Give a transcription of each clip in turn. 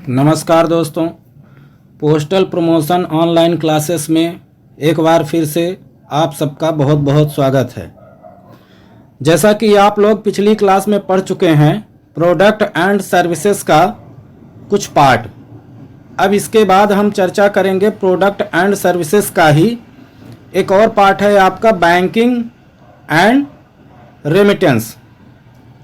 नमस्कार दोस्तों, postal promotion online classes में एक बार फिर से आप सबका बहुत बहुत स्वागत है। जैसा कि आप लोग पिछली क्लास में पढ़ चुके हैं प्रोडक्ट एंड सर्विसेज का कुछ पार्ट। अब इसके बाद हम चर्चा करेंगे प्रोडक्ट एंड सर्विसेज का ही एक और पार्ट है आपका बैंकिंग एंड रेमिटेंस।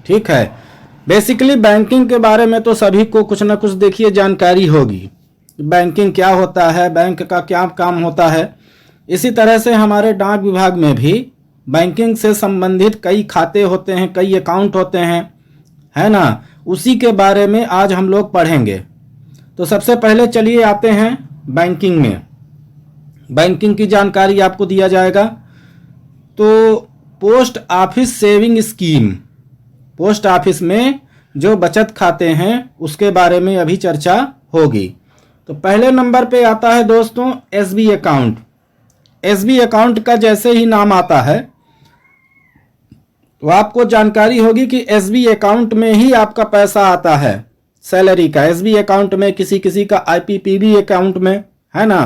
ठीक है, बेसिकली बैंकिंग के बारे में तो सभी को कुछ ना कुछ देखिए जानकारी होगी। बैंकिंग क्या होता है, बैंक का क्या काम होता है। इसी तरह से हमारे डाक विभाग में भी बैंकिंग से संबंधित कई खाते होते हैं, कई अकाउंट होते हैं, है ना। उसी के बारे में आज हम लोग पढ़ेंगे। तो सबसे पहले चलिए आते हैं बैंकिंग में। बैंकिंग की जानकारी आपको दिया जाएगा। तो post office saving scheme, post office में जो बचत खाते हैं उसके बारे में अभी चर्चा होगी। तो पहले नंबर पे आता है दोस्तों एसबी अकाउंट। एसबी अकाउंट का जैसे ही नाम आता है तो आपको जानकारी होगी कि एसबी अकाउंट में ही आपका पैसा आता है सैलरी का। एसबी अकाउंट में, किसी किसी का आईपीपीबी अकाउंट में, है ना।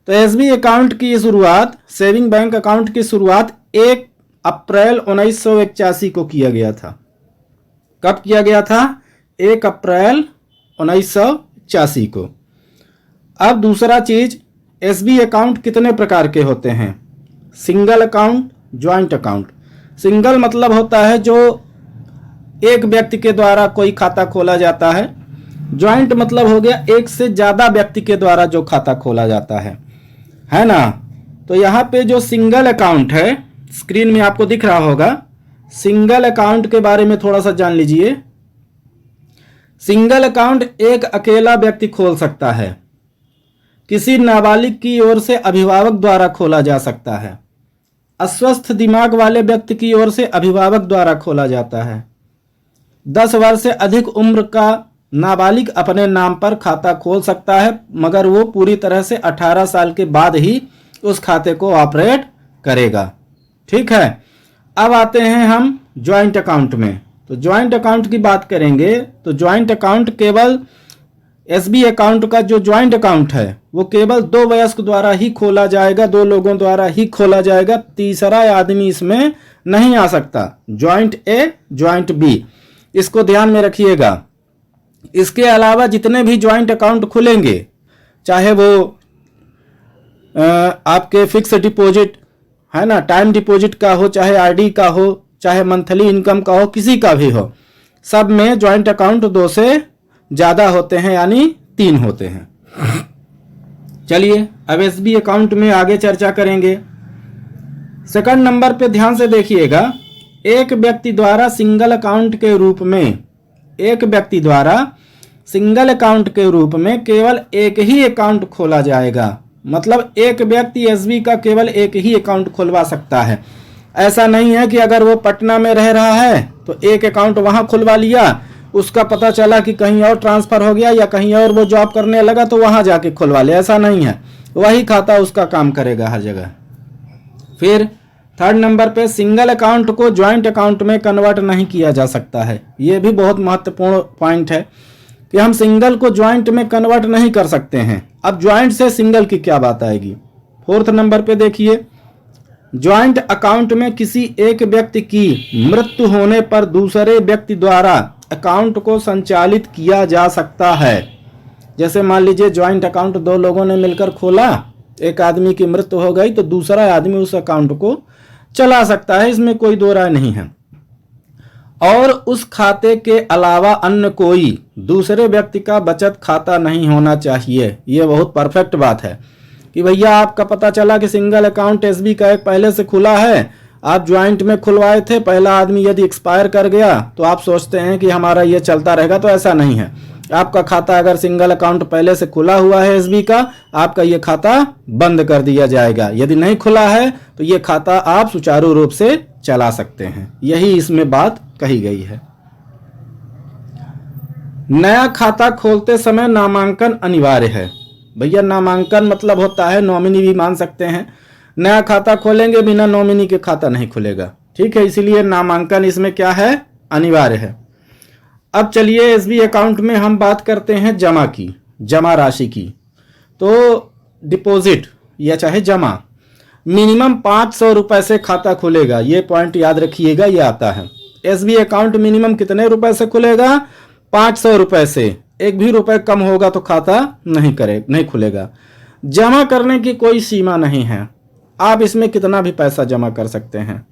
तो एसबी अकाउंट की शुरुआत, सेविंग बैंक अकाउंट की शुरुआत 1 अप्रैल 1981 को किया गया था। कब किया गया था? 1 अप्रैल 1981 को। अब दूसरा चीज, एसबी अकाउंट कितने प्रकार के होते हैं? Single account, joint account. Single मतलब होता है जो एक व्यक्ति के द्वारा कोई खाता खोला जाता है। ज्वाइंट मतलब हो गया एक से ज्यादा व्यक्ति के द्वारा जो खाता खोला जाता है ना। तो यहाँ पे जो सिंगल अकाउंट है, स्क्रीन में आपको दिख रहा होगा, सिंगल अकाउंट के बारे में थोड़ा सा जान लीजिए। सिंगल अकाउंट एक अकेला व्यक्ति खोल सकता है। किसी नाबालिग की ओर से अभिभावक द्वारा खोला जा सकता है। अस्वस्थ दिमाग वाले व्यक्ति की ओर से अभिभावक द्वारा खोला जाता है। 10 वर्ष से अधिक उम्र का नाबालिग अपने नाम पर खाता खोल सकता है, मगर वो पूरी तरह से 18 साल के बाद ही उस खाते को ऑपरेट करेगा। ठीक है, अब आते हैं हम ज्वाइंट अकाउंट में। तो ज्वाइंट अकाउंट की बात करेंगे तो ज्वाइंट अकाउंट केवल एसबी अकाउंट का जो ज्वाइंट अकाउंट है वो केवल 2 वयस्क द्वारा ही खोला जाएगा, 2 लोगों द्वारा ही खोला जाएगा। तीसरा आदमी इसमें नहीं आ सकता। ज्वाइंट ए, ज्वाइंट बी, इसको ध्यान में रखिएगा। इसके अलावा जितने भी ज्वाइंट अकाउंट खुलेंगे, चाहे वो आपके फिक्स डिपॉजिट, है ना, टाइम डिपॉजिट का हो, चाहे आरडी का हो, चाहे मंथली इनकम का हो, किसी का भी हो, सब में ज्वाइंट अकाउंट 2 से ज्यादा होते हैं, यानी 3 होते हैं। चलिए अब एसबी अकाउंट में आगे चर्चा करेंगे। सेकंड नंबर पे ध्यान से देखिएगा। एक व्यक्ति द्वारा सिंगल अकाउंट के रूप में, एक व्यक्ति द्वारा सिंगल अकाउंट के रूप में केवल एक ही अकाउंट खोला जाएगा। मतलब एक व्यक्ति एसबी का केवल एक ही अकाउंट खुलवा सकता है। ऐसा नहीं है कि अगर वो पटना में रह रहा है तो एक अकाउंट वहां खुलवा लिया, उसका पता चला कि कहीं और ट्रांसफर हो गया या कहीं और वो जॉब करने लगा तो वहां जाके खुलवा ले। ऐसा नहीं है, वही खाता उसका काम करेगा हर जगह। फिर थर्ड नंबर पे, सिंगल अकाउंट को ज्वाइंट अकाउंट में कन्वर्ट नहीं किया जा सकता है। ये भी बहुत महत्वपूर्ण पॉइंट है कि हम सिंगल को ज्वाइंट में कन्वर्ट नहीं कर सकते हैं। अब ज्वाइंट से सिंगल की क्या बात आएगी? फोर्थ नंबर पे देखिए, ज्वाइंट अकाउंट में किसी एक व्यक्ति की मृत्यु होने पर दूसरे व्यक्ति द्वारा अकाउंट को संचालित किया जा सकता है। जैसे मान लीजिए ज्वाइंट अकाउंट 2 लोगों ने मिलकर खोला, एक आदमी की मृत्यु हो गई तो दूसरा आदमी उस अकाउंट को चला सकता है, इसमें कोई दो राय नहीं है। और उस खाते के अलावा अन्य कोई दूसरे व्यक्ति का बचत खाता नहीं होना चाहिए। ये बहुत परफेक्ट बात है कि भैया आपका पता चला कि सिंगल अकाउंट एसबी का एक पहले से खुला है, आप ज्वाइंट में खुलवाए थे, पहला आदमी यदि एक्सपायर कर गया तो आप सोचते हैं कि हमारा ये चलता रहेगा, तो ऐसा नहीं है। आपका खाता अगर सिंगल अकाउंट पहले से खुला हुआ है एसबी का, आपका ये खाता बंद कर दिया जाएगा। यदि नहीं खुला है तो ये खाता आप सुचारू रूप से चला सकते हैं। यही इसमें बात कही गई है। नया खाता खोलते समय नामांकन अनिवार्य है। भैया नामांकन मतलब होता है, नॉमिनी भी मान सकते हैं। नया खाता खोलेंगे, बिना नॉमिनी के खाता नहीं खुलेगा। ठीक है, इसीलिए नामांकन इसमें क्या है? अनिवार्य है। अब चलिए एसबी अकाउंट में हम बात करते हैं जमा की, जमा राशि की। तो डिपॉजिट या चाहे जमा, मिनिमम 500 रुपए से खाता खुलेगा। ये पॉइंट याद रखिएगा, ये आता है। एसबी अकाउंट मिनिमम कितने रुपए से खुलेगा? 500 रुपए से। एक भी रुपए कम होगा तो खाता नहीं खुलेगा। जमा करने की कोई सीमा नहीं है, आप इसमें कितना भी पैसा जमा कर सकते हैं।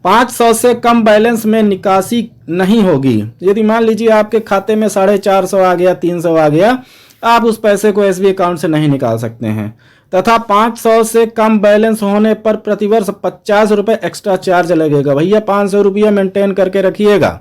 500 से कम बैलेंस में निकासी नहीं होगी। यदि मान लीजिए आपके खाते में 450 आ गया, 300 आ गया, आप उस पैसे को एसबी अकाउंट से नहीं निकाल सकते हैं। तथा 500 से कम बैलेंस होने पर प्रतिवर्ष 50 रुपये एक्स्ट्रा चार्ज लगेगा। भैया 500 रुपया मेंटेन करके रखिएगा।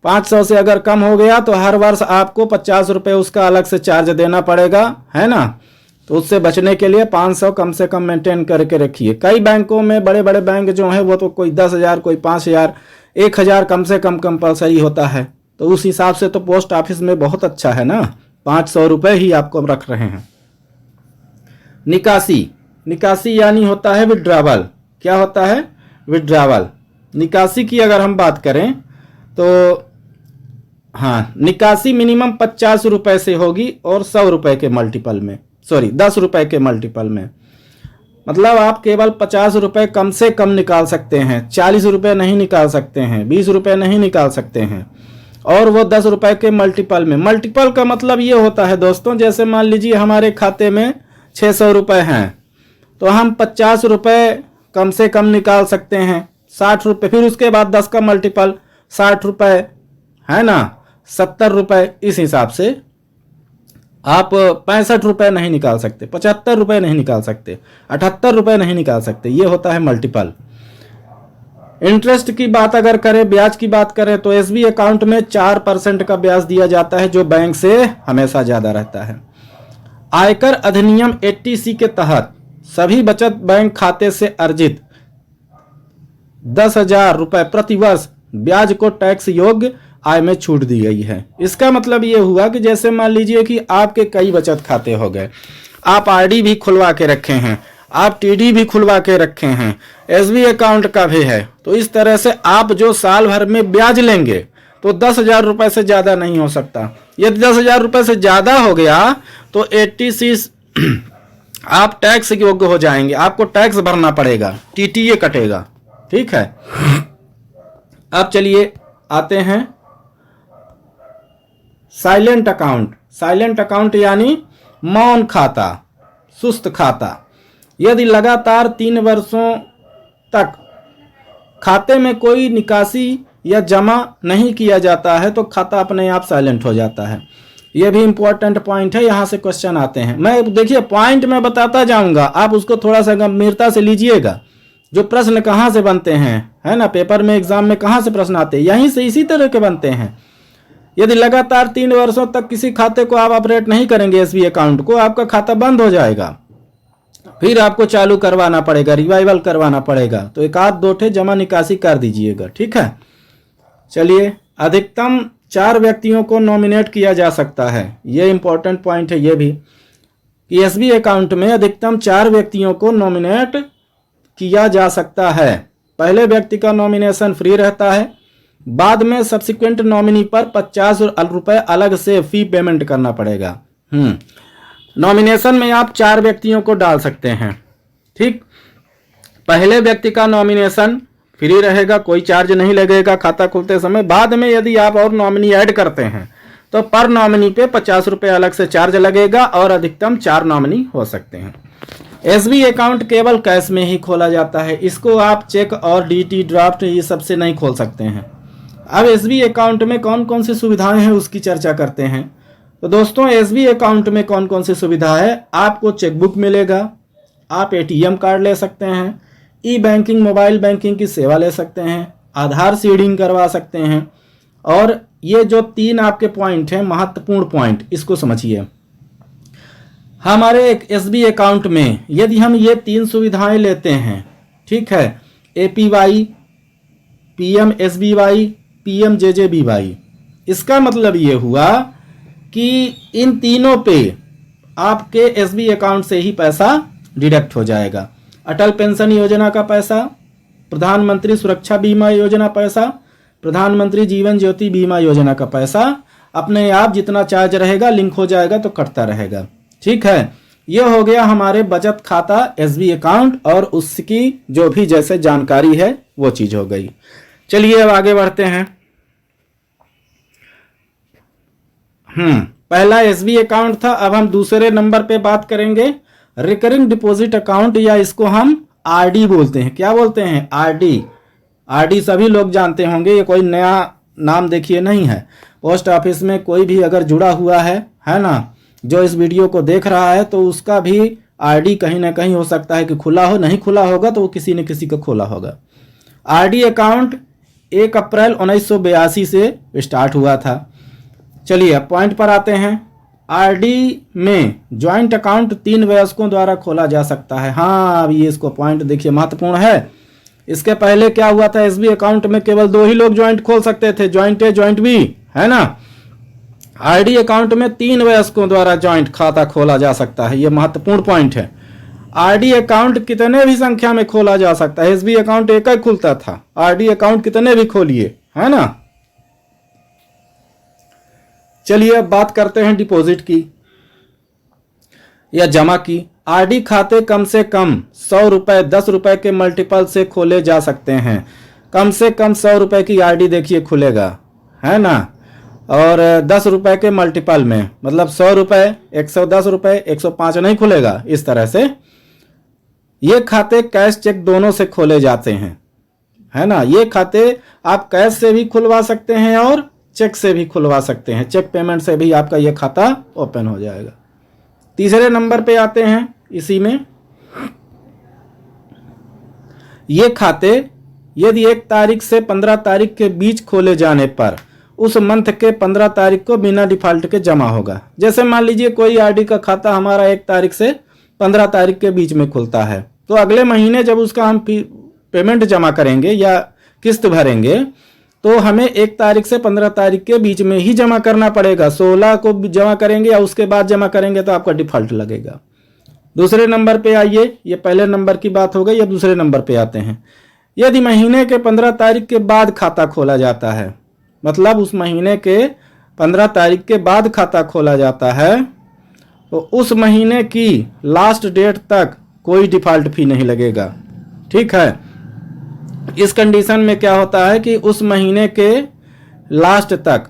500 से अगर कम हो गया तो हर वर्ष आपको 50 रुपये उसका अलग से चार्ज देना पड़ेगा, है ना। तो उससे बचने के लिए 500 कम से कम मेंटेन करके रखिए। कई बैंकों में, बड़े बड़े बैंक जो हैं वो तो कोई 10,000, कोई 5,000, 1,000 कम से कम कंपलसरी होता है। तो उस हिसाब से तो पोस्ट ऑफिस में बहुत अच्छा है ना, 500 रुपये ही आपको रख रहे हैं। निकासी, निकासी यानी होता है विड्रावल। क्या होता है? विड्रावल। निकासी की अगर हम बात करें तो हाँ, निकासी मिनिमम 50 रुपए से होगी और 100 रुपए के मल्टीपल में, 10 रुपए के मल्टीपल में। मतलब आप केवल 50 रुपए कम से कम निकाल सकते हैं, 40 रुपए नहीं निकाल सकते हैं, 20 रुपए नहीं निकाल सकते हैं, और वो 10 रुपए के मल्टीपल में। मल्टीपल का मतलब ये होता है दोस्तों, जैसे मान लीजिए हमारे खाते में 600 रुपए हैं तो हम 50 रुपए कम से कम निकाल सकते हैं, 60 रुपये, फिर उसके बाद 10 का मल्टीपल 60 रुपये, है ना, 70 रुपये। इस हिसाब से आप 65 रुपये नहीं निकाल सकते, 75 रुपये नहीं निकाल सकते, 78 रुपये नहीं निकाल सकते। ये होता है मल्टीपल। इंटरेस्ट की बात अगर करें, ब्याज की बात करें, तो एसबी अकाउंट में 4% का ब्याज दिया जाता है, जो बैंक से हमेशा ज़्यादा रहता है। आयकर अधिनियम 80C के तहत सभी बचत बैंक खाते से अर्जित 10,000 रुपये प्रतिवर्ष ब्याज को टैक्स योग्य आय में छूट दी गई है। इसका मतलब ये हुआ कि जैसे मान लीजिए कि आपके कई बचत खाते हो गए, आप आरडी भी खुलवा के रखे हैं, आप टीडी भी खुलवा के रखे हैं, एसबी अकाउंट का भी है, तो इस तरह से आप जो साल भर में ब्याज लेंगे तो 10,000 रुपये से ज़्यादा नहीं हो सकता। यदि 10,000 रुपये से ज़्यादा हो गया तो 80C आप टैक्स योग्य हो जाएंगे, आपको टैक्स भरना पड़ेगा, टीटीए कटेगा। ठीक है। अब चलिए आते हैं साइलेंट अकाउंट। साइलेंट अकाउंट यानी मौन खाता, सुस्त खाता। यदि लगातार 3 वर्षों तक खाते में कोई निकासी या जमा नहीं किया जाता है तो खाता अपने आप साइलेंट हो जाता है। यह भी इंपॉर्टेंट पॉइंट है, यहाँ से क्वेश्चन आते हैं। मैं देखिए पॉइंट में बताता जाऊंगा, आप उसको थोड़ा सा गंभीरता से लीजिएगा। जो प्रश्न कहाँ से बनते हैं, है ना, पेपर में, एग्जाम में कहाँ से प्रश्न आते हैं, यहीं से, इसी तरह के बनते हैं। यदि लगातार 3 वर्षों तक किसी खाते को आप ऑपरेट नहीं करेंगे, एसबी अकाउंट को, आपका खाता बंद हो जाएगा, फिर आपको चालू करवाना पड़ेगा, रिवाइवल करवाना पड़ेगा। तो 1-2 ठे जमा निकासी कर दीजिएगा। ठीक है। चलिए, अधिकतम 4 व्यक्तियों को नॉमिनेट किया जा सकता है। ये इंपॉर्टेंट पॉइंट है ये भी, कि एसबी अकाउंट में अधिकतम 4 व्यक्तियों को नॉमिनेट किया जा सकता है। पहले व्यक्ति का नॉमिनेशन फ्री रहता है, बाद में सब्सिक्वेंट नॉमिनी पर 50 रुपये अलग से फी पेमेंट करना पड़ेगा। नॉमिनेशन में आप 4 व्यक्तियों को डाल सकते हैं। ठीक, पहले व्यक्ति का नॉमिनेशन फ्री रहेगा, कोई चार्ज नहीं लगेगा खाता खुलते समय। बाद में यदि आप और नॉमिनी ऐड करते हैं तो पर नॉमिनी पे 50 रुपये अलग से चार्ज लगेगा और अधिकतम 4 नॉमिनी हो सकते हैं। एसबी अकाउंट केवल कैश में ही खोला जाता है, इसको आप चेक और डीटी ड्राफ्ट ये सबसे नहीं खोल सकते हैं। अब एसबी अकाउंट में कौन कौन सी सुविधाएं हैं उसकी चर्चा करते हैं। तो दोस्तों, एसबी अकाउंट में कौन कौन सी सुविधा है? आपको चेकबुक मिलेगा, आप एटीएम कार्ड ले सकते हैं, ई बैंकिंग, मोबाइल बैंकिंग की सेवा ले सकते हैं, आधार सीडिंग करवा सकते हैं। और ये जो 3 आपके पॉइंट हैं, महत्वपूर्ण पॉइंट, इसको समझिए। हमारे एक एसबी अकाउंट में यदि हम ये 3 सुविधाएं लेते हैं, ठीक है, एपीवाई, पीएमएसबीवाई, पीएमजेजेबीवाई, इसका मतलब ये हुआ कि इन तीनों पे आपके एसबी अकाउंट से ही पैसा डिडक्ट हो जाएगा। अटल पेंशन योजना का पैसा, प्रधानमंत्री सुरक्षा बीमा योजना पैसा, प्रधानमंत्री जीवन ज्योति बीमा योजना का पैसा अपने आप जितना चार्ज रहेगा लिंक हो जाएगा तो कटता रहेगा। ठीक है, ये हो गया हमारे बचत खाता एसबी अकाउंट और उसकी जो भी जैसे जानकारी है वो चीज हो गई। चलिए अब आगे बढ़ते हैं। पहला एसबी अकाउंट था, अब हम दूसरे नंबर पे बात करेंगे रिकरिंग डिपॉजिट अकाउंट, या इसको हम आरडी बोलते हैं। क्या बोलते हैं? आरडी। आरडी सभी लोग जानते होंगे, ये कोई नया नाम देखिए नहीं है। पोस्ट ऑफिस में कोई भी अगर जुड़ा हुआ है ना, जो इस वीडियो को देख रहा है, तो उसका भी आरडी कहीं ना कहीं हो सकता है कि खुला हो, नहीं खुला होगा तो वो किसी न किसी का खोला होगा। आरडी अकाउंट 1 अप्रैल 1982 से स्टार्ट हुआ था। चलिए अब पॉइंट पर आते हैं। आरडी में ज्वाइंट अकाउंट 3 वयस्कों द्वारा खोला जा सकता है। हाँ, अब ये इसको पॉइंट देखिए महत्वपूर्ण है। इसके पहले क्या हुआ था? एसबी अकाउंट में केवल 2 ही लोग ज्वाइंट खोल सकते थे, ज्वाइंट ए ज्वाइंट बी, है ना। आरडी अकाउंट में 3 वयस्कों द्वारा ज्वाइंट खाता खोला जा सकता है, ये महत्वपूर्ण पॉइंट है। आरडी अकाउंट कितने भी संख्या में खोला जा सकता है। एसबी अकाउंट एक ही खुलता था, आरडी अकाउंट कितने भी खोलिए, है ना। चलिए अब बात करते हैं डिपॉजिट की या जमा की। आरडी खाते कम से कम 100 रुपए 10 रुपए के मल्टीपल से खोले जा सकते हैं। कम से कम 100 रुपए की आरडी देखिए खुलेगा, है ना, और 10 रुपए के मल्टीपल में, मतलब 100 रुपए 110 रुपए 105 नहीं खुलेगा। इस तरह से ये खाते कैश चेक दोनों से खोले जाते हैं, है ना। ये खाते आप कैश से भी खुलवा सकते हैं और चेक से भी खुलवा सकते हैं। चेक पेमेंट से भी आपका ये खाता ओपन हो जाएगा। तीसरे नंबर पे आते हैं। इसी में ये खाते यदि 1 तारीख से 15 तारीख के बीच खोले जाने पर उस मंथ के 15 तारीख को बिना डिफॉल्ट के जमा होगा। जैसे मान लीजिए कोई आरडी का खाता हमारा 1 तारीख से 15 तारीख के बीच में खुलता है, तो अगले महीने जब उसका हम पेमेंट जमा करेंगे या किस्त भरेंगे, तो हमें 1 तारीख से 15 तारीख के बीच में ही जमा करना पड़ेगा। 16 को जमा करेंगे या उसके बाद जमा करेंगे तो आपका डिफॉल्ट लगेगा। दूसरे नंबर पे आइए, ये पहले नंबर की बात हो गई, अब दूसरे नंबर पे आते हैं। यदि महीने के 15 तारीख के बाद खाता खोला जाता है, मतलब उस महीने के 15 तारीख के बाद खाता खोला जाता है, तो उस महीने की लास्ट डेट तक कोई डिफॉल्ट फी नहीं लगेगा। ठीक है, इस कंडीशन में क्या होता है कि उस महीने के लास्ट तक,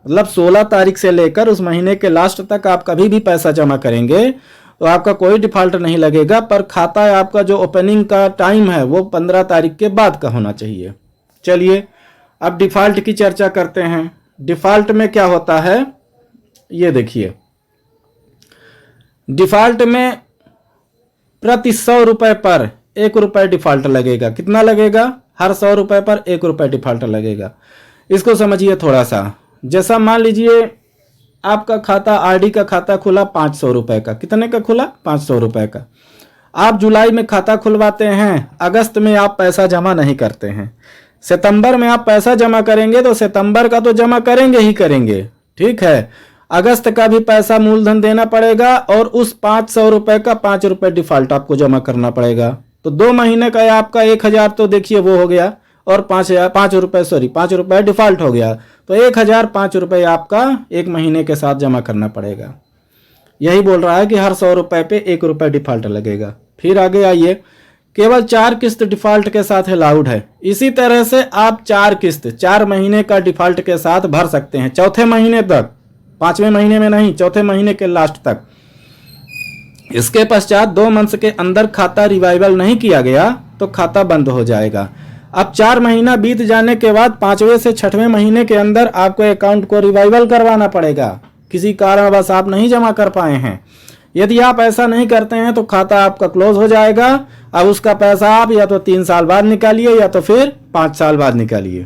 मतलब 16 तारीख से लेकर उस महीने के लास्ट तक आप कभी भी पैसा जमा करेंगे तो आपका कोई डिफॉल्ट नहीं लगेगा, पर खाता आपका जो ओपनिंग का टाइम है वो 15 तारीख के बाद का होना चाहिए। चलिए अब डिफॉल्ट की चर्चा करते हैं। डिफॉल्ट में क्या होता है ये देखिए। डिफॉल्ट में प्रति 100 रुपए पर 1 रुपए डिफॉल्ट लगेगा। कितना लगेगा? हर 100 रुपए पर 1 रुपए डिफॉल्ट लगेगा। इसको समझिए थोड़ा सा। जैसा मान लीजिए आपका खाता आरडी का खाता खुला 500 रुपए का। कितने का खुला? 500 रुपए का। आप जुलाई में खाता खुलवाते हैं, अगस्त में आप पैसा जमा नहीं करते हैं, सितंबर में आप पैसा जमा करेंगे तो सितंबर का तो जमा करेंगे ही करेंगे, ठीक है। अगस्त का भी पैसा मूलधन देना पड़ेगा और उस 500 रुपए का 5 रुपए डिफॉल्ट आपको जमा करना पड़ेगा। तो 2 महीने का आपका 1000 तो देखिए वो हो गया, और 5 रुपए डिफॉल्ट हो गया, तो 1005 रुपए आपका 1 महीने के साथ जमा करना पड़ेगा। यही बोल रहा है कि हर 100 रुपए पे 1 रुपए डिफॉल्ट लगेगा। फिर आगे आइए, केवल 4 किस्त डिफॉल्ट के साथ अलाउड है। इसी तरह से आप 4 किस्त 4 महीने का डिफॉल्ट के साथ भर सकते हैं, चौथे महीने तक, 5वें महीने में नहीं, चौथे महीने के लास्ट तक। इसके पश्चात 2 मंथ के अंदर खाता रिवाइवल नहीं किया गया तो खाता बंद हो जाएगा। अब 4 महीना बीत जाने के बाद 5वें से 6वें महीने के अंदर आपको अकाउंट को रिवाइवल करवाना पड़ेगा। किसी कारणवश आप नहीं जमा कर पाए हैं, यदि आप ऐसा नहीं करते हैं तो खाता आपका क्लोज हो जाएगा। अब उसका पैसा आप या तो 3 साल बाद निकालिए या तो फिर 5 साल बाद निकालिए।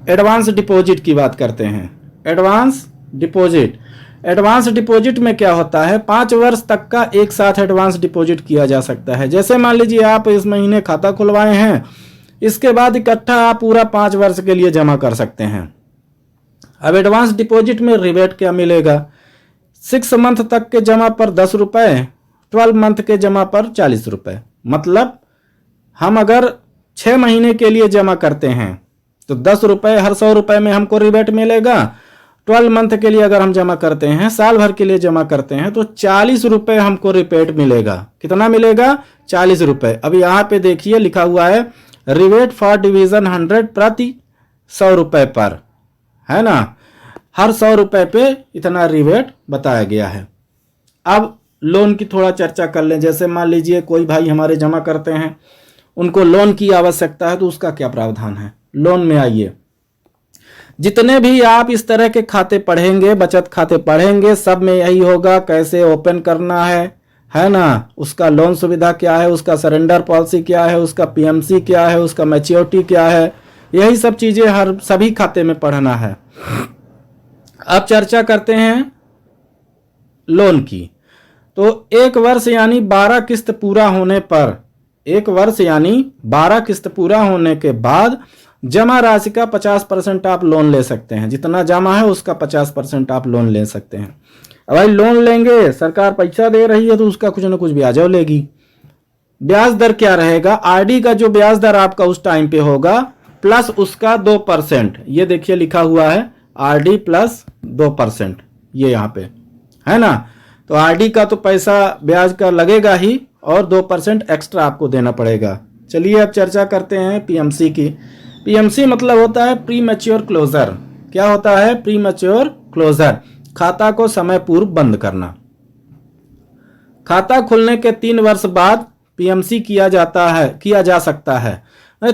एडवांस डिपॉजिट की बात करते हैं। एडवांस डिपॉजिट में क्या होता है? 5 वर्ष तक का एक साथ एडवांस डिपॉजिट किया जा सकता है। जैसे मान लीजिए आप इस महीने खाता खुलवाए हैं, इसके बाद इकट्ठा आप पूरा 5 वर्ष के लिए जमा कर सकते हैं। अब एडवांस डिपॉजिट में रिबेट क्या मिलेगा? 6 मंथ तक के जमा पर 10 रुपए, 12 मंथ के जमा पर 40 रुपए। मतलब हम अगर 6 महीने के लिए जमा करते हैं तो 10 रुपये हर 100 रुपये में हमको रिबेट मिलेगा। 12 मंथ के लिए अगर हम जमा करते हैं, साल भर के लिए जमा करते हैं, तो 40 रुपये हमको रिबेट मिलेगा। कितना मिलेगा? 40 रुपये। अब यहाँ पे देखिए लिखा हुआ है रिबेट फॉर डिवीजन 100 प्रति 100 रुपये पर, है ना, हर 100 रुपये पे इतना रिबेट बताया गया है। अब लोन की थोड़ा चर्चा कर लें। जैसे मान लीजिए कोई भाई हमारे जमा करते हैं, उनको लोन की आवश्यकता है, तो उसका क्या प्रावधान है। लोन में आइए, जितने भी आप इस तरह के खाते पढ़ेंगे, बचत खाते पढ़ेंगे, सब में यही होगा कैसे ओपन करना है ना, उसका लोन सुविधा क्या है, उसका सरेंडर पॉलिसी क्या है, उसका पीएमसी क्या है, उसका मैच्योरिटी क्या है, यही सब चीजें हर सभी खाते में पढ़ना है। अब चर्चा करते हैं लोन की। तो 1 वर्ष यानी 12 किस्त पूरा होने पर, 1 वर्ष यानी 12 किस्त पूरा होने के बाद जमा राशि का 50% आप लोन ले सकते हैं। जितना जमा है उसका 50% आप लोन ले सकते हैं। अब भाई लोन लेंगे, सरकार पैसा दे रही है तो उसका कुछ ना कुछ ब्याज लेगी। ब्याज दर क्या रहेगा? आरडी का जो ब्याज दर आपका उस टाइम पे होगा प्लस उसका 2%। ये देखिए लिखा हुआ है आरडी प्लस 2%, ये यहाँ पे है ना। तो आरडी का तो पैसा ब्याज का लगेगा ही और 2% एक्स्ट्रा आपको देना पड़ेगा। चलिए अब चर्चा करते हैं पीएमसी की। पीएमसी मतलब होता है प्री मैच्योर क्लोजर। क्या होता है? प्री मैच्योर क्लोजर, खाता को समय पूर्व बंद करना। खाता खुलने के 3 वर्ष बाद पीएमसी किया जा सकता है।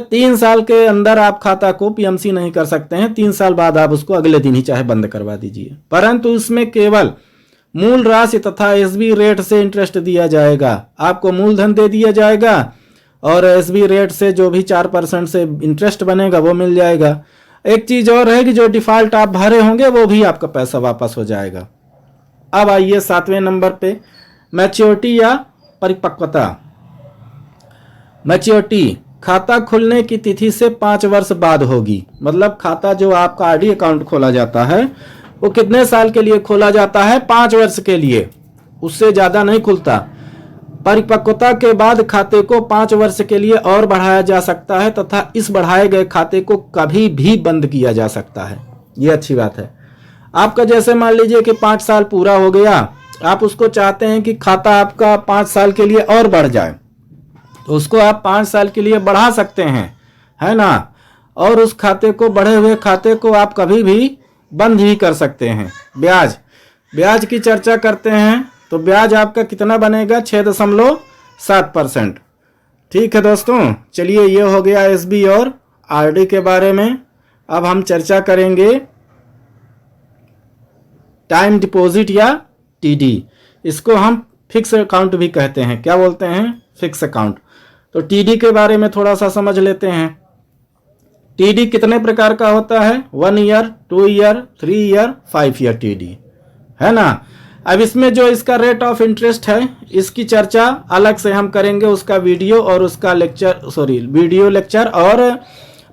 3 साल के अंदर आप खाता को पीएमसी नहीं कर सकते हैं। 3 साल बाद आप उसको अगले दिन ही चाहे बंद करवा दीजिए, परंतु उसमें केवल मूल राशि तथा एसबी रेट से इंटरेस्ट दिया जाएगा। आपको मूलधन दे दिया जाएगा और एसबी रेट से जो भी 4% से इंटरेस्ट बनेगा वो मिल जाएगा। एक चीज और है कि जो डिफॉल्ट आप भरे होंगे वो भी आपका पैसा वापस हो जाएगा। अब आइए 7वें नंबर पे, मैच्योरिटी या परिपक्वता। मैच्योरिटी खाता खुलने की तिथि से 5 वर्ष बाद होगी। मतलब खाता जो आपका आरडी अकाउंट खोला जाता है वो कितने साल के लिए खोला जाता है? 5 वर्ष के लिए, उससे ज्यादा नहीं खुलता। परिपक्वता के बाद खाते को 5 वर्ष के लिए और बढ़ाया जा सकता है तथा इस बढ़ाए गए खाते को कभी भी बंद किया जा सकता है। ये अच्छी बात है। आपका जैसे मान लीजिए कि 5 साल पूरा हो गया, आप उसको चाहते हैं कि खाता आपका 5 साल के लिए और बढ़ जाए, तो उसको आप 5 साल के लिए बढ़ा सकते हैं, है ना। और उस खाते को, बढ़े हुए खाते को आप कभी भी बंद ही कर सकते हैं। ब्याज की चर्चा करते हैं तो ब्याज आपका कितना बनेगा? 6.7%। ठीक है दोस्तों, चलिए ये हो गया एसबी और आरडी के बारे में। अब हम चर्चा करेंगे टाइम डिपॉजिट या टीडी। इसको हम फिक्स अकाउंट भी कहते हैं। क्या बोलते हैं? Fix account. तो टीडी के बारे में थोड़ा सा समझ लेते हैं। टीडी कितने प्रकार का होता है? 1 year, 2 year, 3 year, 5 year TD, है ना। अब इसमें जो इसका रेट ऑफ इंटरेस्ट है, इसकी चर्चा अलग से हम करेंगे। उसका वीडियो और उसका वीडियो लेक्चर और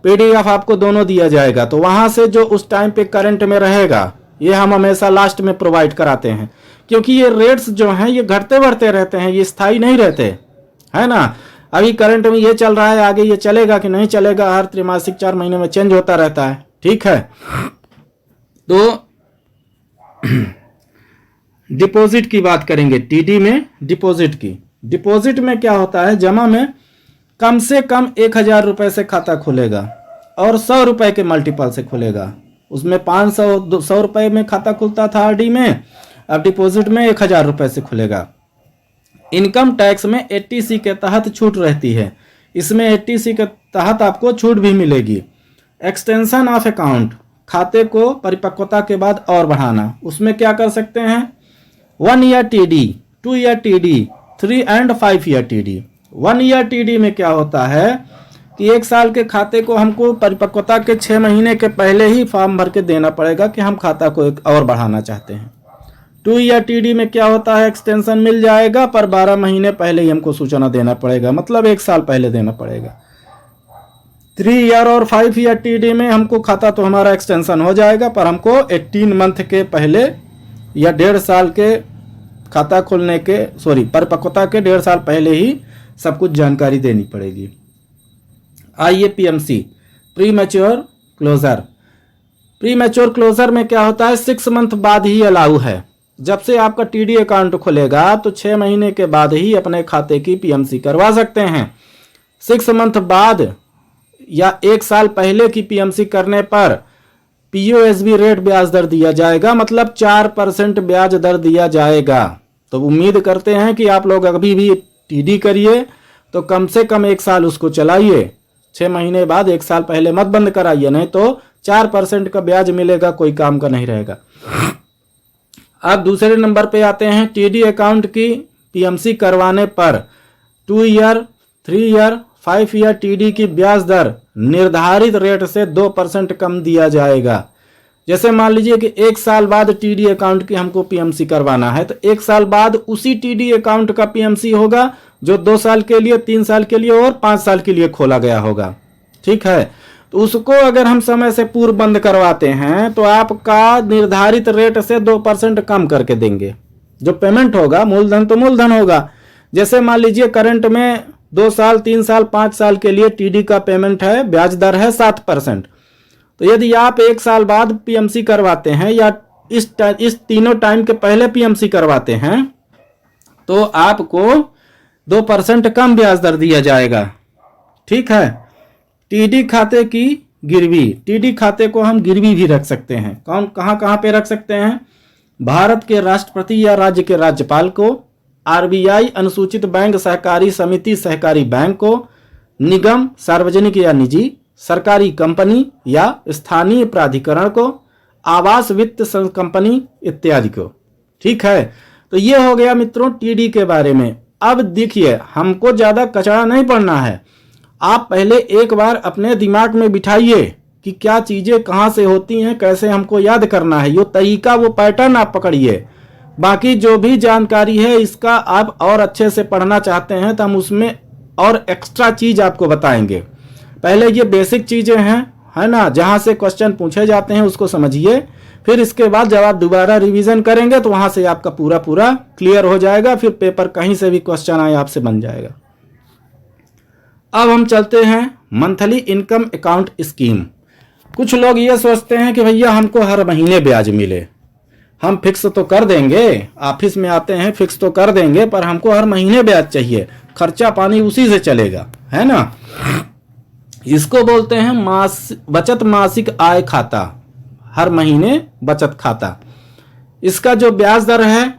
पीडीएफ आपको दोनों दिया जाएगा। तो वहां से जो उस टाइम पे करंट में रहेगा, ये हम हमेशा लास्ट में प्रोवाइड कराते हैं, क्योंकि ये रेट्स जो हैं ये घटते बढ़ते रहते हैं, ये स्थायी नहीं रहते, है ना। अभी करंट में ये चल रहा है, आगे ये चलेगा कि नहीं चलेगा, हर त्रैमासिक 4 महीने में चेंज होता रहता है। ठीक है। तो डिपॉजिट की बात करेंगे। टीडी में डिपॉजिट की। डिपॉजिट में क्या होता है? जमा में कम से कम 1000 रुपए से खाता खुलेगा और 100 रुपए के मल्टीपल से खुलेगा। उसमें 500 रुपए में खाता खुलता था आरडी में, अब डिपॉजिट में 1000 रुपए से खुलेगा। इनकम टैक्स में 80C के तहत छूट रहती है। इसमें 80C के तहत आपको छूट भी मिलेगी। एक्सटेंशन ऑफ अकाउंट, खाते को परिपक्वता के बाद और बढ़ाना। उसमें क्या कर सकते हैं? 1 year TD, 2 year TD, 3 and 5 year TD. 1 year TD में क्या होता है कि 1 साल के खाते को हमको परिपक्वता के 6 महीने के पहले ही फॉर्म भर के देना पड़ेगा कि हम खाता को एक और बढ़ाना चाहते हैं। 2 ईयर टीडी में क्या होता है? एक्सटेंशन मिल जाएगा पर 12 महीने पहले ही हमको सूचना देना पड़ेगा, मतलब 1 साल पहले देना पड़ेगा। 3 ईयर और 5 ईयर टीडी में हमको खाता तो हमारा एक्सटेंशन हो जाएगा पर हमको 18 मंथ के पहले या 1.5 साल के खाता खोलने के परिपक्वता के 1.5 साल पहले ही सब कुछ जानकारी देनी पड़ेगी। आइए PMC, premature closure. Premature closure में क्या होता है, 6 मंथ बाद ही अलाउ है। जब से आपका टीडी अकाउंट खुलेगा तो 6 महीने के बाद ही अपने खाते की पीएमसी करवा सकते हैं। 6 मंथ बाद या 1 साल पहले की पीएमसी करने पर पीओएसबी रेट ब्याज दर दिया जाएगा, मतलब 4% ब्याज दर दिया जाएगा। तो उम्मीद करते हैं कि आप लोग अभी भी टीडी करिए तो कम से कम 1 साल उसको चलाइए। 6 महीने बाद 1 साल पहले मत बंद कराइए, नहीं तो 4% का ब्याज मिलेगा, कोई काम का नहीं रहेगा। अब दूसरे नंबर पे आते हैं, टीडी अकाउंट की पीएमसी करवाने पर 2 ईयर, 3 ईयर, 5 ईयर टीडी की ब्याज दर निर्धारित रेट से 2% कम दिया जाएगा। जैसे मान लीजिए कि 1 साल बाद टीडी अकाउंट की हमको पीएमसी करवाना है, तो 1 साल बाद उसी टीडी अकाउंट का पीएमसी होगा जो 2 साल के लिए, 3 साल के लिए और 5 साल के लिए खोला गया होगा। ठीक है, तो उसको अगर हम समय से पूर्व बंद करवाते हैं तो आपका निर्धारित रेट से 2% कम करके देंगे। जो पेमेंट होगा, मूलधन तो मूलधन होगा। जैसे मान लीजिए करंट में 2 साल, 3 साल, 5 साल के लिए टीडी का पेमेंट है, ब्याज दर है 7%। तो यदि आप 1 साल बाद पीएमसी करवाते हैं या इस तीनों टाइम के पहले पीएमसी करवाते हैं तो आपको 2% कम ब्याज दर दिया जाएगा। ठीक है। टीडी खाते की गिरवी, टीडी खाते को हम गिरवी भी रख सकते हैं। कहाँ पे रख सकते हैं? भारत के राष्ट्रपति या राज्य के राज्यपाल को, आरबीआई अनुसूचित बैंक सहकारी समिति सहकारी बैंक को, निगम सार्वजनिक या निजी, सरकारी कंपनी या स्थानीय प्राधिकरण को, आवास वित्त कंपनी इत्यादि को। ठीक है, तो ये हो गया मित्रों टीडी के बारे में। अब देखिए, हमको ज्यादा कचरा नहीं पड़ना है। आप पहले एक बार अपने दिमाग में बिठाइए कि क्या चीजें कहाँ से होती हैं, कैसे हमको याद करना है। ये तरीका, वो पैटर्न आप पकड़िए। बाकी जो भी जानकारी है इसका आप और अच्छे से पढ़ना चाहते हैं तो हम उसमें और एक्स्ट्रा चीज आपको बताएंगे। पहले ये बेसिक चीजें हैं, है ना, जहां से क्वेश्चन पूछे जाते हैं उसको समझिए। फिर इसके बाद जब आप दोबारा रिवीजन करेंगे तो वहां से आपका पूरा क्लियर हो जाएगा। फिर पेपर कहीं से भी क्वेश्चन आए आपसे बन जाएगा। अब हम चलते हैं मंथली इनकम अकाउंट स्कीम। कुछ लोग ये सोचते हैं कि भैया हमको हर महीने ब्याज मिले, हम फिक्स तो कर देंगे, ऑफिस में आते हैं फिक्स तो कर देंगे, पर हमको हर महीने ब्याज चाहिए, खर्चा पानी उसी से चलेगा, है ना। इसको बोलते हैं बचत मासिक आय खाता, हर महीने बचत खाता। इसका जो ब्याज दर है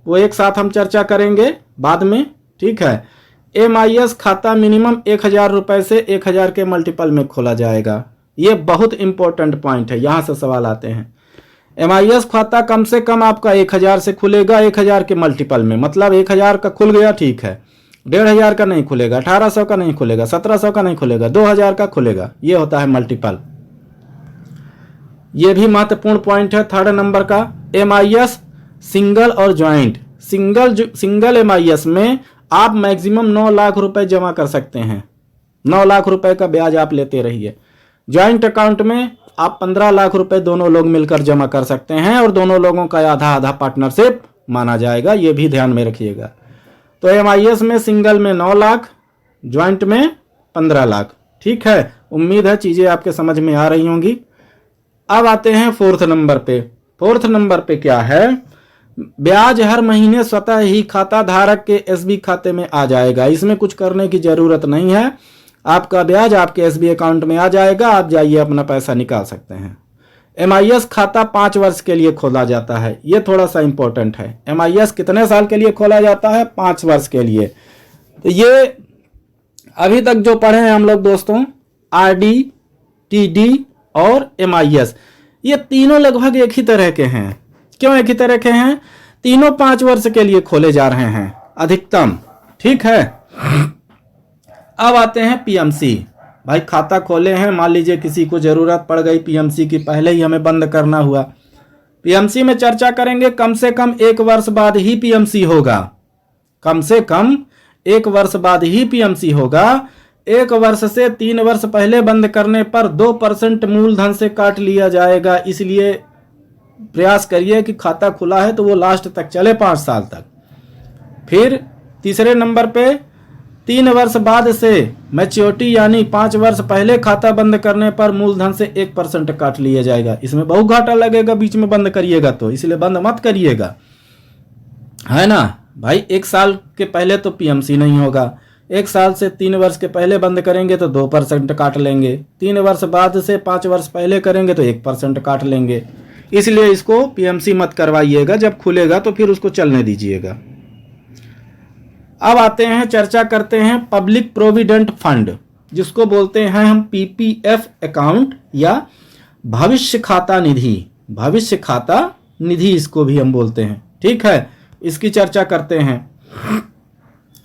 वो एक साथ हम चर्चा करेंगे बाद में। ठीक है। MIS खाता मिनिमम 1000 रुपए से 1000 के मल्टीपल में खोला जाएगा। ये बहुत इंपॉर्टेंट पॉइंट है, यहां से सवाल आते हैं। MIS खाता कम से कम आपका 1000 से खुलेगा, 1000 के मल्टीपल में, मतलब 1000 का खुल गया, ठीक है, 1500 का नहीं खुलेगा, 1800 का नहीं खुलेगा, 1700 का नहीं खुलेगा, 2000 का खुलेगा। ये होता है मल्टीपल। ये भी महत्वपूर्ण पॉइंट है। 3rd नंबर का MIS सिंगल और ज्वाइंट। सिंगल MIS में आप मैक्सिमम 9 लाख रुपए जमा कर सकते हैं, 9 लाख रुपए का ब्याज आप लेते रहिए। ज्वाइंट अकाउंट में आप 15 लाख रुपए दोनों लोग मिलकर जमा कर सकते हैं और दोनों लोगों का आधा आधा पार्टनरशिप माना जाएगा, ये भी ध्यान में रखिएगा। तो MIS में सिंगल में 9 लाख, ज्वाइंट में 15 लाख। ठीक है, उम्मीद है चीजें आपके समझ में आ रही होंगी। अब आते हैं 4th नंबर पे। 4th नंबर पे क्या है? ब्याज हर महीने स्वतः ही खाता धारक के SB खाते में आ जाएगा। इसमें कुछ करने की जरूरत नहीं है, आपका ब्याज आपके SB अकाउंट में आ जाएगा, आप जाइए अपना पैसा निकाल सकते हैं। MIS खाता 5 वर्ष के लिए खोला जाता है, ये थोड़ा सा इंपॉर्टेंट है। MIS कितने साल के लिए खोला जाता है? 5 वर्ष के लिए। तो ये अभी तक जो पढ़े हैं हम लोग दोस्तों, RD, TD और MIS, ये तीनों लगभग एक ही तरह के हैं। क्यों एक ही तरह के हैं? तीनों 5 वर्ष के लिए खोले जा रहे हैं अधिकतम। ठीक है। अब आते हैं पीएमसी। भाई खाता खोले हैं, मान लीजिए किसी को जरूरत पड़ गई पीएमसी की, पहले ही हमें बंद करना हुआ। पीएमसी में चर्चा करेंगे, कम से कम 1 वर्ष बाद ही पीएमसी होगा। कम से कम 1 वर्ष बाद ही पीएमसी होगा। 1 वर्ष से 3 वर्ष पहले बंद करने पर 2% मूलधन से काट लिया जाएगा। इसलिए प्रयास करिए कि खाता खुला है तो वो लास्ट तक चले, 5 साल तक। फिर तीसरे नंबर पे 3 वर्ष बाद से मैच्योरिटी यानी 5 वर्ष पहले खाता बंद करने पर मूलधन से 1% काट लिया जाएगा। इसमें बहुत घाटा लगेगा बीच में बंद करिएगा तो, इसलिए बंद मत करिएगा, है ना भाई। 1 साल के पहले तो पीएमसी नहीं होगा, 1 साल से 3 वर्ष के पहले बंद करेंगे तो 2% काट लेंगे, 3 वर्ष बाद से 5 वर्ष पहले करेंगे तो 1% काट लेंगे। इसलिए इसको पीएमसी मत करवाइएगा, जब खुलेगा तो फिर उसको चलने दीजिएगा। अब आते हैं, चर्चा करते हैं पब्लिक प्रोविडेंट फंड, जिसको बोलते हैं हम पीपीएफ अकाउंट या भविष्य खाता निधि। भविष्य खाता निधि इसको भी हम बोलते हैं, ठीक है। इसकी चर्चा करते हैं।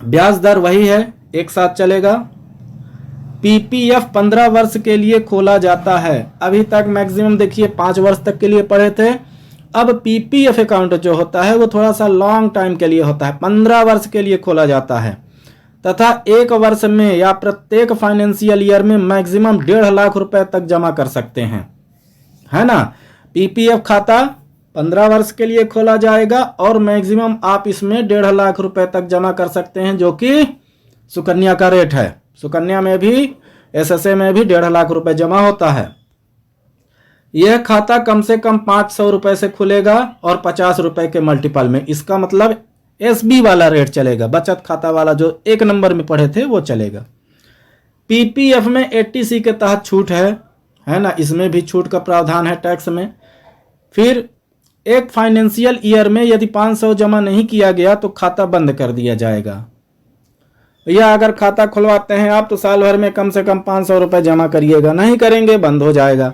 ब्याज दर वही है, एक साथ चलेगा। पीपीएफ 15 वर्ष के लिए खोला जाता है। अभी तक मैक्सिमम देखिए 5 वर्ष तक के लिए पढ़े थे। अब पीपीएफ अकाउंट जो होता है वो थोड़ा सा लॉन्ग टाइम के लिए होता है, 15 वर्ष के लिए खोला जाता है तथा 1 वर्ष में या प्रत्येक फाइनेंशियल ईयर में मैक्सिमम 1.5 लाख रुपए तक जमा कर सकते हैं, है ना। पीपीएफ खाता 15 वर्ष के लिए खोला जाएगा और मैक्सिमम आप इसमें 1.5 लाख रुपए तक जमा कर सकते हैं, जो कि सुकन्या का रेट है। सुकन्या में भी, एसएसए में भी 1.5 लाख रुपए जमा होता है। यह खाता कम से कम 500 रुपए से खुलेगा और 50 रुपए के मल्टीपल में। इसका मतलब एसबी वाला रेट चलेगा, बचत खाता वाला जो 1 नंबर में पढ़े थे वो चलेगा। पीपीएफ में 80C के तहत छूट है ना, इसमें भी छूट का प्रावधान है टैक्स में। फिर एक फाइनेंशियल ईयर में यदि 500 जमा नहीं किया गया तो खाता बंद कर दिया जाएगा। या अगर खाता खुलवाते हैं आप तो साल भर में कम से कम 500 रुपए जमा करिएगा, नहीं करेंगे बंद हो जाएगा।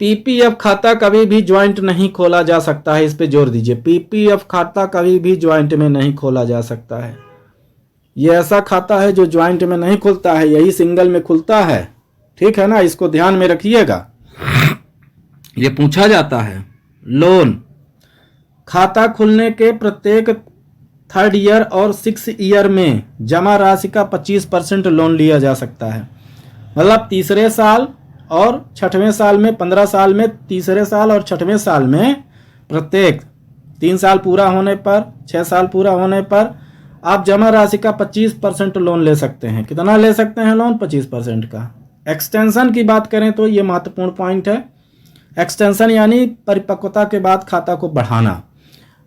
पीपीएफ खाता कभी भी ज्वाइंट नहीं खोला जा सकता है, इस पे जोर दीजिए। पीपीएफ खाता कभी भी ज्वाइंट में नहीं खोला जा सकता है। ये ऐसा खाता है जो ज्वाइंट में नहीं खुलता है, यही सिंगल में खुलता है, ठीक है ना। इसको ध्यान में रखिएगा, ये पूछा जाता है। लोन, खाता खुलने के प्रत्येक 3rd ईयर और 6th ईयर में जमा राशि का 25% लोन लिया जा सकता है। मतलब तीसरे साल और 6वें साल में, 15 साल में, तीसरे साल और 6वें साल में प्रत्येक 3 साल पूरा होने पर, 6 साल पूरा होने पर आप जमा राशि का 25% लोन ले सकते हैं। कितना ले सकते हैं लोन? 25% का। एक्सटेंशन की बात करें तो ये महत्वपूर्ण पॉइंट है। एक्सटेंशन यानी परिपक्वता के बाद खाता को बढ़ाना।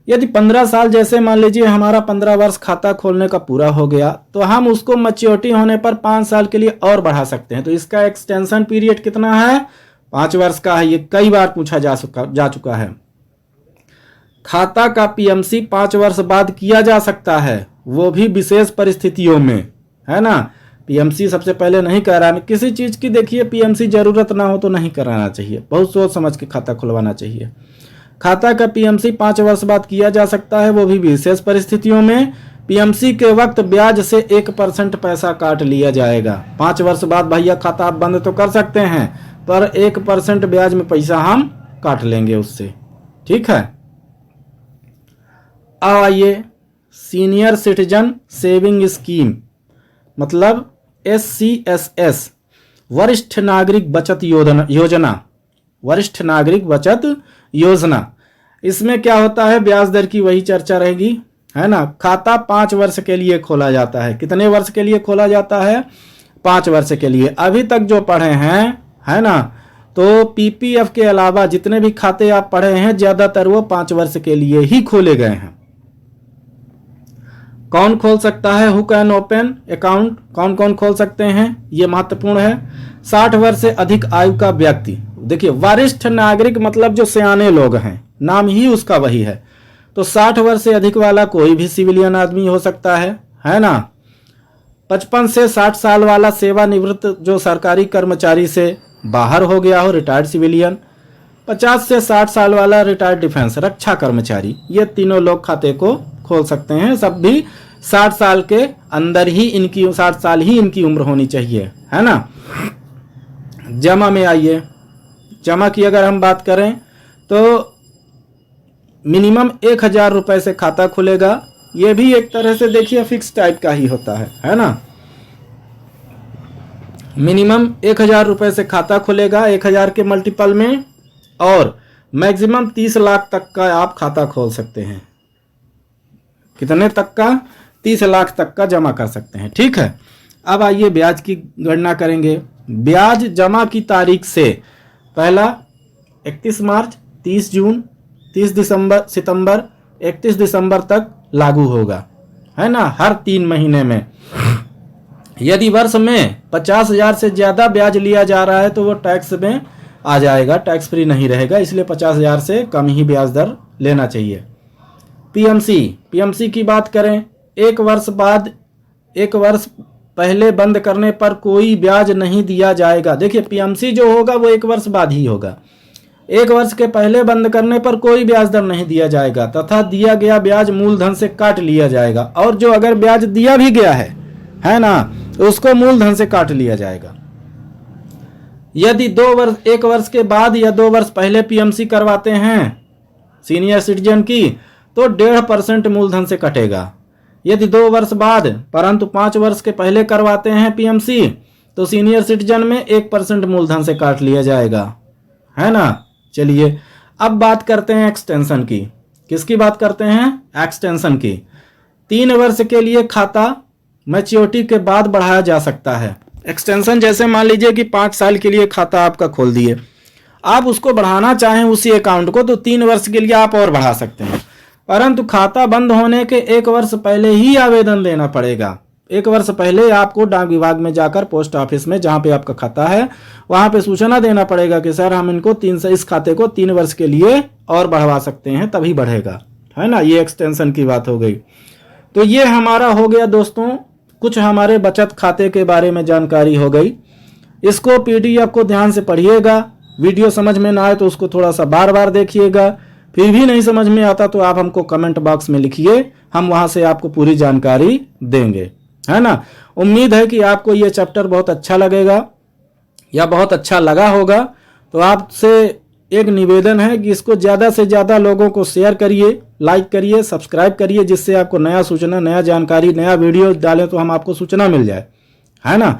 यदि 15 साल, जैसे मान लीजिए हमारा 15 वर्ष खाता खोलने का पूरा हो गया, तो हम उसको मैच्योरिटी होने पर 5 साल के लिए और बढ़ा सकते हैं। तो इसका एक्सटेंशन पीरियड कितना है? 5 वर्ष का है। ये कई बार पूछा जा चुका है। खाता का पीएमसी 5 वर्ष बाद किया जा सकता है, वो भी विशेष परिस्थितियों में, है ना। पीएमसी सबसे पहले नहीं कराना, किसी चीज की देखिए पीएमसी जरूरत ना हो तो नहीं कराना चाहिए, बहुत सोच समझ के खाता खुलवाना चाहिए। खाता का पीएमसी 5 वर्ष बाद किया जा सकता है, वो भी विशेष परिस्थितियों में। पीएमसी के वक्त ब्याज से 1% पैसा काट लिया जाएगा। 5 वर्ष बाद भैया खाता आप बंद तो कर सकते हैं, पर 1% ब्याज में पैसा हम काट लेंगे उससे, ठीक है। आइए, सीनियर सिटीजन सेविंग स्कीम मतलब SCSS, वरिष्ठ नागरिक बचत योजना, वरिष्ठ नागरिक बचत योजना। इसमें क्या होता है? ब्याज दर की वही चर्चा रहेगी, है ना। खाता 5 वर्ष के लिए खोला जाता है। कितने वर्ष के लिए खोला जाता है? 5 वर्ष के लिए। अभी तक जो पढ़े हैं, है ना, तो पीपीएफ के अलावा जितने भी खाते आप पढ़े हैं ज्यादातर वो 5 वर्ष के लिए ही खोले गए हैं। कौन खोल सकता है? Who can open account? कौन कौन खोल सकते हैं? ये महत्वपूर्ण है। 60 वर्ष से अधिक आयु का व्यक्ति। देखिए, वरिष्ठ नागरिक मतलब जो सियाने लोग हैं, नाम ही उसका वही है। तो 60 वर्ष से अधिक वाला कोई भी सिविलियन आदमी हो सकता है ना। 55 से 60 साल वाला सेवानिवृत्त जो सरकारी कर्मचारी से बाहर हो गया हो, रिटायर्ड सिविलियन। 50 से 60 साल वाला रिटायर्ड डिफेंस रक्षा कर्मचारी। ये तीनों लोग खाते को खोल सकते हैं। सब भी 60 साल के अंदर ही इनकी, 60 साल ही इनकी उम्र होनी चाहिए, है ना। जमा में आइए, जमा की अगर हम बात करें तो मिनिमम 1000 रुपए से खाता खुलेगा। ये भी एक तरह से देखिए फिक्स टाइप का ही होता है ना। मिनिमम 1000 रुपए से खाता खुलेगा, 1000 के मल्टीपल में, और मैक्सिमम 30 लाख तक का आप खाता खोल सकते हैं। कितने तक का? 30 लाख तक का जमा कर सकते हैं। ठीक है, अब आइए ब्याज की गणना करेंगे। ब्याज जमा की तारीख से पहला 31 मार्च, 30 जून, 30 सितंबर, 31 दिसंबर तक लागू होगा, है ना, हर 3 महीने में। यदि वर्ष में 50,000 से ज़्यादा ब्याज लिया जा रहा है तो वो टैक्स में आ जाएगा, टैक्स फ्री नहीं रहेगा, इसलिए 50,000 से कम ही ब्याज दर लेना चाहिए। पीएमसी की बात करें, 1 वर्ष बाद, 1 वर्ष पहले बंद करने पर कोई ब्याज नहीं दिया जाएगा। देखिए पीएमसी जो होगा वो 1 वर्ष बाद ही होगा। 1 वर्ष के पहले बंद करने पर कोई ब्याज दर नहीं दिया जाएगा तथा दिया गया ब्याज मूलधन से काट लिया जाएगा। और जो अगर ब्याज दिया भी गया है ना, उसको मूलधन से काट लिया जाएगा। यदि 1 वर्ष के बाद या 2 वर्ष पहले पीएमसी करवाते हैं सीनियर सिटीजन की तो 1.5% मूलधन से कटेगा। यदि 2 वर्ष बाद परंतु 5 वर्ष के पहले करवाते हैं पीएमसी तो सीनियर सिटीजन में 1% मूलधन से काट लिया जाएगा, है ना। चलिए अब बात करते हैं एक्सटेंशन की। किसकी बात करते हैं? एक्सटेंशन की। 3 वर्ष के लिए खाता मैच्योरिटी के बाद बढ़ाया जा सकता है। एक्सटेंशन जैसे मान लीजिए कि 5 साल के लिए खाता आपका खोल दिए, आप उसको बढ़ाना चाहें उसी अकाउंट को तो 3 वर्ष के लिए आप और बढ़ा सकते हैं, परंतु खाता बंद होने के 1 वर्ष पहले ही आवेदन देना पड़ेगा। 1 वर्ष पहले आपको डाक विभाग में जाकर पोस्ट ऑफिस में जहाँ पे आपका खाता है वहाँ पे सूचना देना पड़ेगा कि सर हम इनको इस खाते को 3 वर्ष के लिए और बढ़वा सकते हैं, तभी बढ़ेगा, है ना। ये एक्सटेंशन की बात हो गई। तो ये हमारा हो गया दोस्तों, कुछ हमारे बचत खाते के बारे में जानकारी हो गई। इसको पीडीएफ को ध्यान से पढ़िएगा, वीडियो समझ में ना आए तो उसको थोड़ा सा बार बार देखिएगा। फिर भी नहीं समझ में आता तो आप हमको कमेंट बॉक्स में लिखिए, हम वहां से आपको पूरी जानकारी देंगे, है ना। उम्मीद है कि आपको ये चैप्टर बहुत अच्छा लगेगा या बहुत अच्छा लगा होगा। तो आपसे एक निवेदन है कि इसको ज़्यादा से ज़्यादा लोगों को शेयर करिए, लाइक करिए, सब्सक्राइब करिए, जिससे आपको नया सूचना, नया जानकारी, नया वीडियो डालें तो हम आपको सूचना मिल जाए, है ना।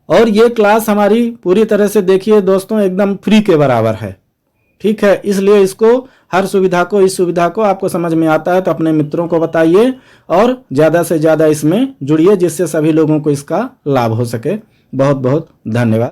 और ये क्लास हमारी पूरी तरह से देखिए दोस्तों एकदम फ्री के बराबर है, ठीक है। इसलिए इसको हर सुविधा को, इस सुविधा को आपको समझ में आता है तो अपने मित्रों को बताइए और ज़्यादा से ज़्यादा इसमें जुड़िए, जिससे सभी लोगों को इसका लाभ हो सके। बहुत बहुत धन्यवाद।